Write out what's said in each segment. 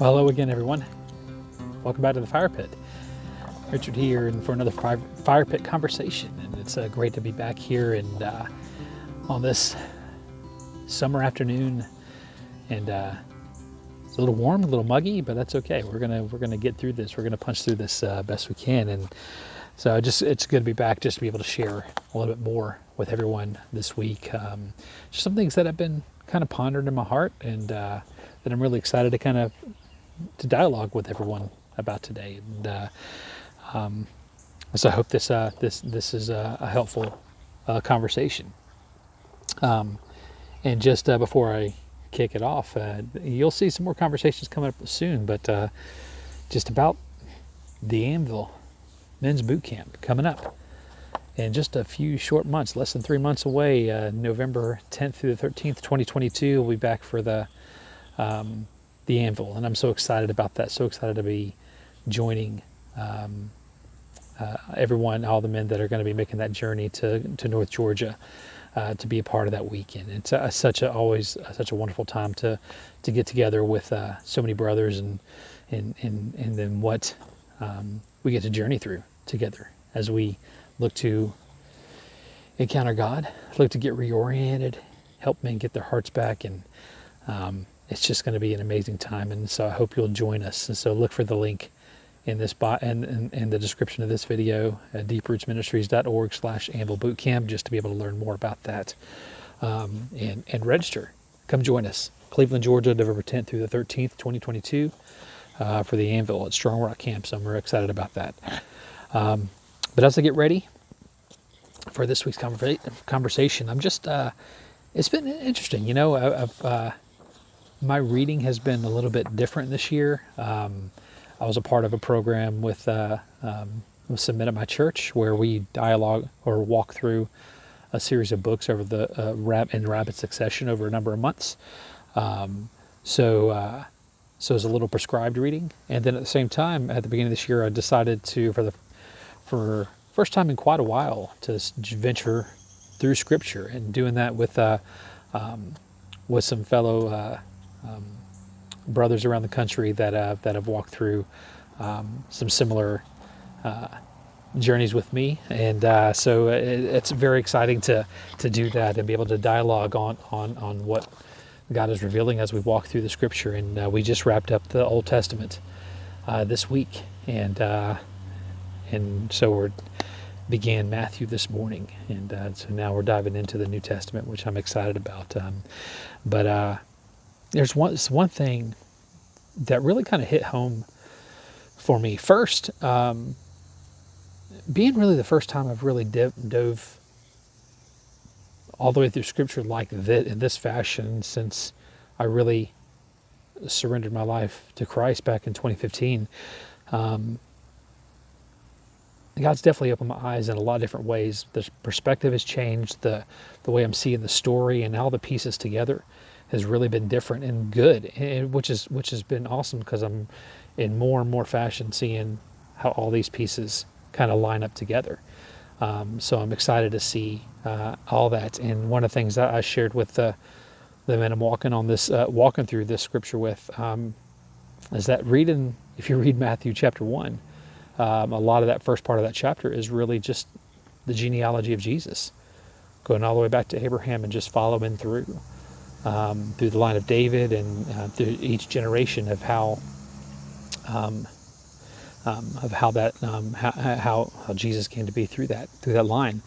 Well, hello again, everyone. Welcome back to the Fire Pit. Richard here, and for another Fire Pit conversation. And it's great to be back here and on this summer afternoon. And it's a little warm, a little muggy, but that's okay. We're gonna get through this. We're gonna punch through this best we can. And so it's good to be back, just to be able to share a little bit more with everyone this week. Just some things that I've been kind of pondering in my heart, and that I'm really excited to dialogue with everyone about today. And so I hope this is a helpful conversation. And just before I kick it off, you'll see some more conversations coming up soon, but just about the Anvil Men's Boot Camp coming up in just a few short months, less than 3 months away, November 10th through the 13th, 2022. We'll be back for the Anvil, and I'm so excited about that. So excited to be joining everyone, all the men that are going to be making that journey to North Georgia to be a part of that weekend. It's such a wonderful time to get together with so many brothers, and then what we get to journey through together as we look to encounter God, look to get reoriented, help men get their hearts back, and it's just going to be an amazing time. And so I hope you'll join us. And so look for the link in this in the description of this video at deeprootsministries.org/Anvil Bootcamp, just to be able to learn more about that and register. Come join us. Cleveland, Georgia, November 10th through the 13th, 2022 for the Anvil at Strong Rock Camp. So I'm very excited about that. But as I get ready for this week's conversation, I'm just, it's been interesting. You know, my reading has been a little bit different this year. I was a part of a program with some men at my church where we dialogue or walk through a series of books over the in rapid succession over a number of months. So it's a little prescribed reading. And then at the same time, at the beginning of this year, I decided to, for first time in quite a while, to venture through Scripture, and doing that with some fellow brothers around the country that have walked through some similar journeys with me. And so it's very exciting to do that and be able to dialogue on what God is revealing as we walk through the Scripture. And we just wrapped up the Old Testament this week, and so we began Matthew this morning, and so now we're diving into the New Testament, which I'm excited about. But there's one thing that really kind of hit home for me. First, being really the first time I've really dove all the way through Scripture like this, in this fashion, since I really surrendered my life to Christ back in 2015. God's definitely opened my eyes in a lot of different ways. The perspective has changed. The way I'm seeing the story and all the pieces together has really been different and good, which has been awesome, because I'm in more and more fashion seeing how all these pieces kind of line up together. So I'm excited to see all that. And one of the things that I shared with the men I'm walking through this Scripture with, is that if you read Matthew chapter 1, a lot of that first part of that chapter is really just the genealogy of Jesus, going all the way back to Abraham and just following through the line of David, and through each generation of how Jesus came to be through that line.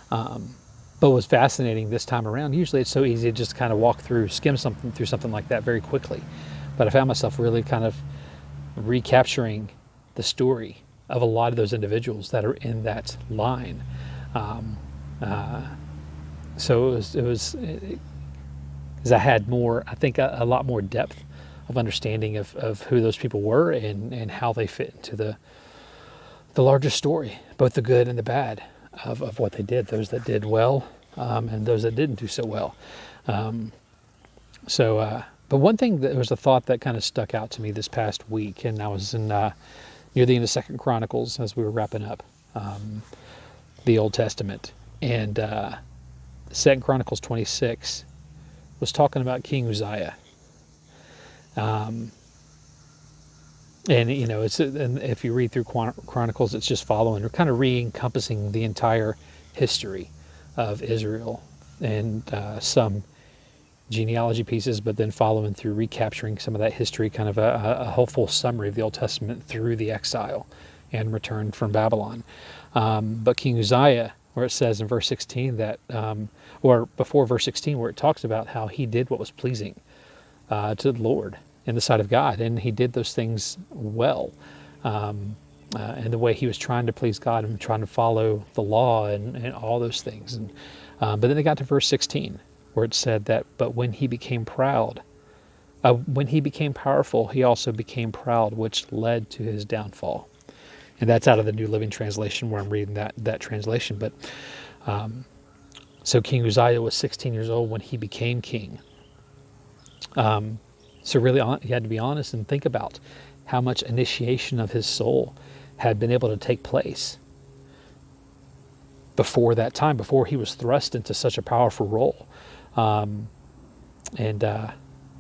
But what's fascinating this time around, usually it's so easy to just kind of skim through something like that very quickly. But I found myself really kind of recapturing the story of a lot of those individuals that are in that line. So it was because I had a lot more depth of understanding of who those people were, and how they fit into the larger story, both the good and the bad of what they did, those that did well, and those that didn't do so well. But one thing, that was a thought that kind of stuck out to me this past week, and I was near the end of 2 Chronicles as we were wrapping up the Old Testament. And 2 Chronicles 26 was talking about King Uzziah. And and if you read through Chronicles, it's just following or kind of re-encompassing the entire history of Israel, and some genealogy pieces, but then following through recapturing some of that history, kind of a hopeful summary of the Old Testament through the exile and return from Babylon. But King Uzziah, where it says in verse 16 that, or before verse 16, where it talks about how he did what was pleasing to the Lord in the sight of God, and he did those things well. And the way he was trying to please God and trying to follow the law and all those things. And but then they got to verse 16, where it said that, but when he became proud, when he became powerful, he also became proud, which led to his downfall. And that's out of the New Living Translation, where I'm reading that translation. But so King Uzziah was 16 years old when he became king. So really, he had to be honest and think about how much initiation of his soul had been able to take place before that time, before he was thrust into such a powerful role. And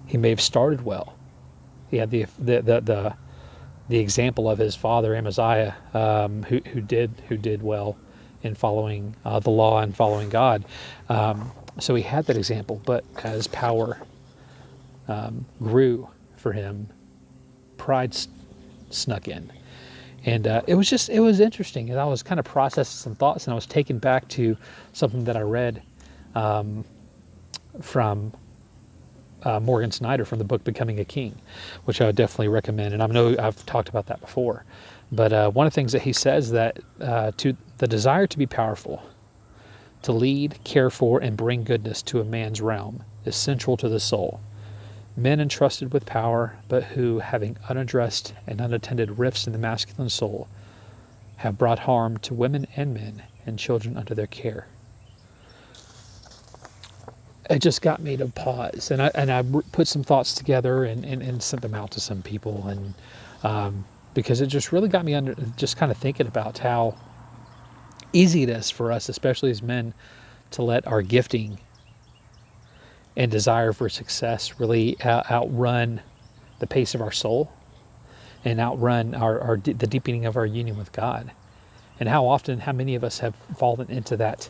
he may have started well. He had the example of his father Amaziah, who did well in following the law and following God. So he had that example, but as power grew for him, pride snuck in. And it was interesting. And I was kind of processing some thoughts, and I was taken back to something that I read from Morgan Snyder from the book Becoming a King, which I would definitely recommend. And I know I've talked about that before. But one of the things that he says that to the desire to be powerful, to lead, care for, and bring goodness to a man's realm is central to the soul. Men entrusted with power, but who, having unaddressed and unattended rifts in the masculine soul, have brought harm to women and men and children under their care. It just got me to pause, and I put some thoughts together and sent them out to some people, and because it just really got me just kind of thinking about how easy it is for us, especially as men, to let our gifting and desire for success really outrun the pace of our soul and outrun the deepening of our union with God. And how many of us have fallen into that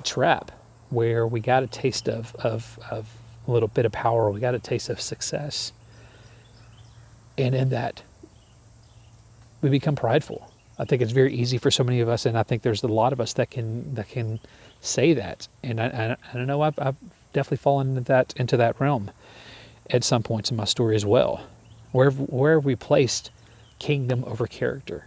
trap where we got a taste of a little bit of power, we got a taste of success, and in that we become prideful. I think it's very easy for so many of us, and I think there's a lot of us that can say that. And I don't know, I've definitely fallen into that realm at some points in my story as well. Where have we placed kingdom over character,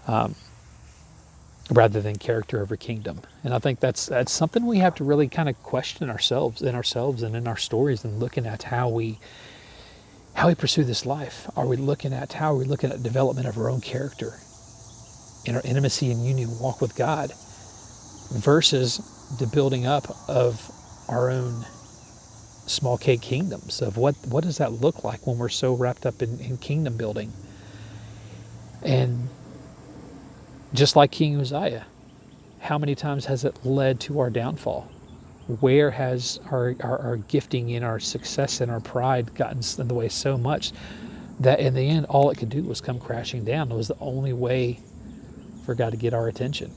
rather than character over kingdom? And I think that's something we have to really kind of question ourselves and in our stories, and looking at how we pursue this life. How are we looking at development of our own character in our intimacy and union walk with God, versus the building up of our own small K kingdoms? Of what does that look like when we're so wrapped up in kingdom building? And just like King Uzziah, how many times has it led to our downfall? Where has our gifting and our success and our pride gotten in the way so much that in the end all it could do was come crashing down? It was the only way for God to get our attention.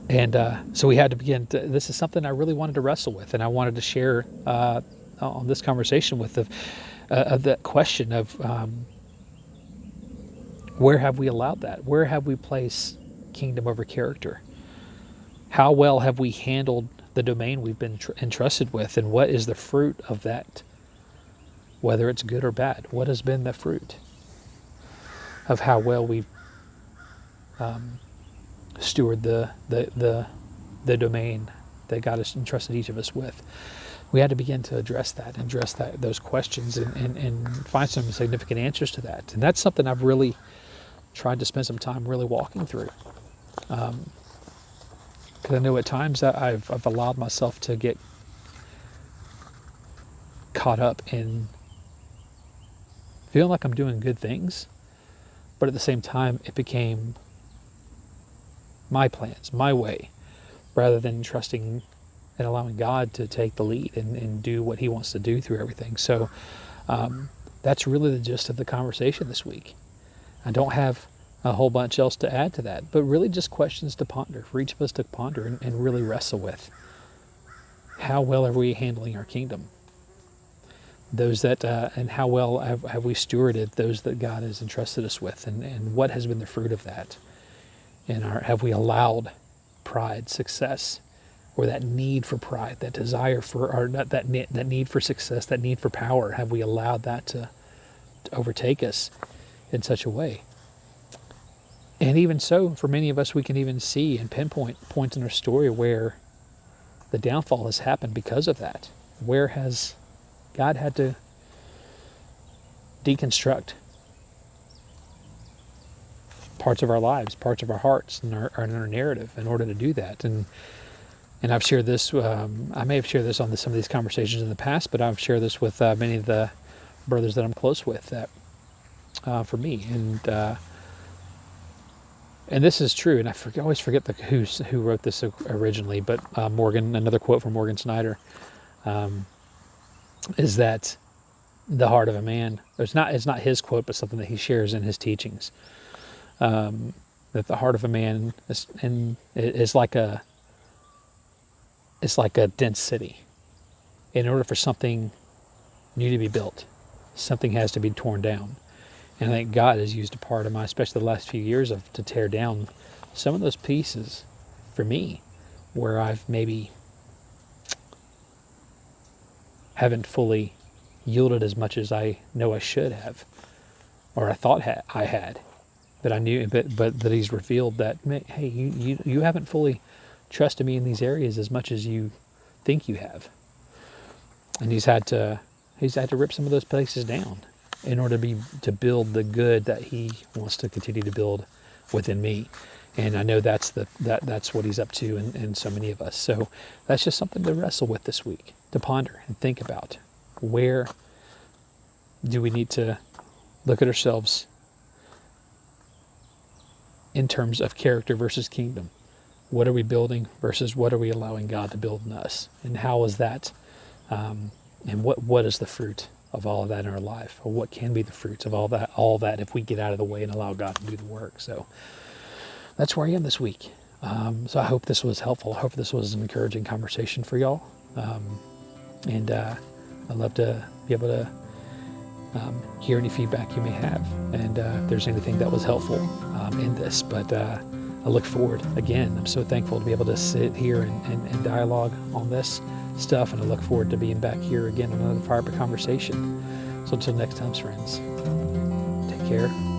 And so we had to begin this is something I really wanted to wrestle with, and I wanted to share on this conversation with of that question of where have we allowed that? Where have we placed kingdom over character? How well have we handled the domain we've been entrusted with, and what is the fruit of that? Whether it's good or bad, what has been the fruit of how well we've steward the domain that God has entrusted each of us with? We had to begin to address those questions, and find some significant answers to that. And that's something I've really tried to spend some time really walking through. Because I know at times that I've allowed myself to get caught up in feeling like I'm doing good things, but at the same time it became my plans, my way, rather than trusting and allowing God to take the lead and do what He wants to do through everything. So That's really the gist of the conversation this week. I don't have a whole bunch else to add to that, but really just questions to ponder, for each of us to ponder and really wrestle with. How well are we handling our kingdom? Those that, and how well have we stewarded those that God has entrusted us with, and what has been the fruit of that? And have we allowed pride, success, or that need for pride, that desire for, or that need for success, that need for power, have we allowed that to overtake us in such a way? And even so, for many of us, we can even see and pinpoint points in our story where the downfall has happened because of that. Where has God had to deconstruct parts of our lives, parts of our hearts, and our narrative in order to do that? And I've shared this, I may have shared this on some of these conversations in the past, but I've shared this with many of the brothers that I'm close with, that for me, and this is true, and I always forget who wrote this originally, but Morgan, another quote from Morgan Snyder, is that the heart of a man, it's not his quote, but something that he shares in his teachings, that the heart of a man is like a dense city. In order for something new to be built, something has to be torn down. And I think God has used a part of especially the last few years, to tear down some of those pieces for me, where I've maybe haven't fully yielded as much as I know I should have, or I thought I had, that I knew, but that He's revealed that, hey, you haven't fully trusted me in these areas as much as you think you have, and He's had to rip some of those places down in order to build the good that He wants to continue to build within me. And I know that's what He's up to in so many of us. So that's just something to wrestle with this week, to ponder and think about. Where do we need to look at ourselves in terms of character versus kingdom? What are we building versus what are we allowing God to build in us? And how is that, and what is the fruit of all of that in our life? Or what can be the fruits of all that if we get out of the way and allow God to do the work? So that's where I am this week. So I hope this was helpful. I hope this was an encouraging conversation for y'all. And I'd love to be able to hear any feedback you may have, and if there's anything that was helpful in this. But I look forward, again, I'm so thankful to be able to sit here and dialogue on this stuff, and I look forward to being back here again on another Fire Up a Conversation. So until next time, friends, take care.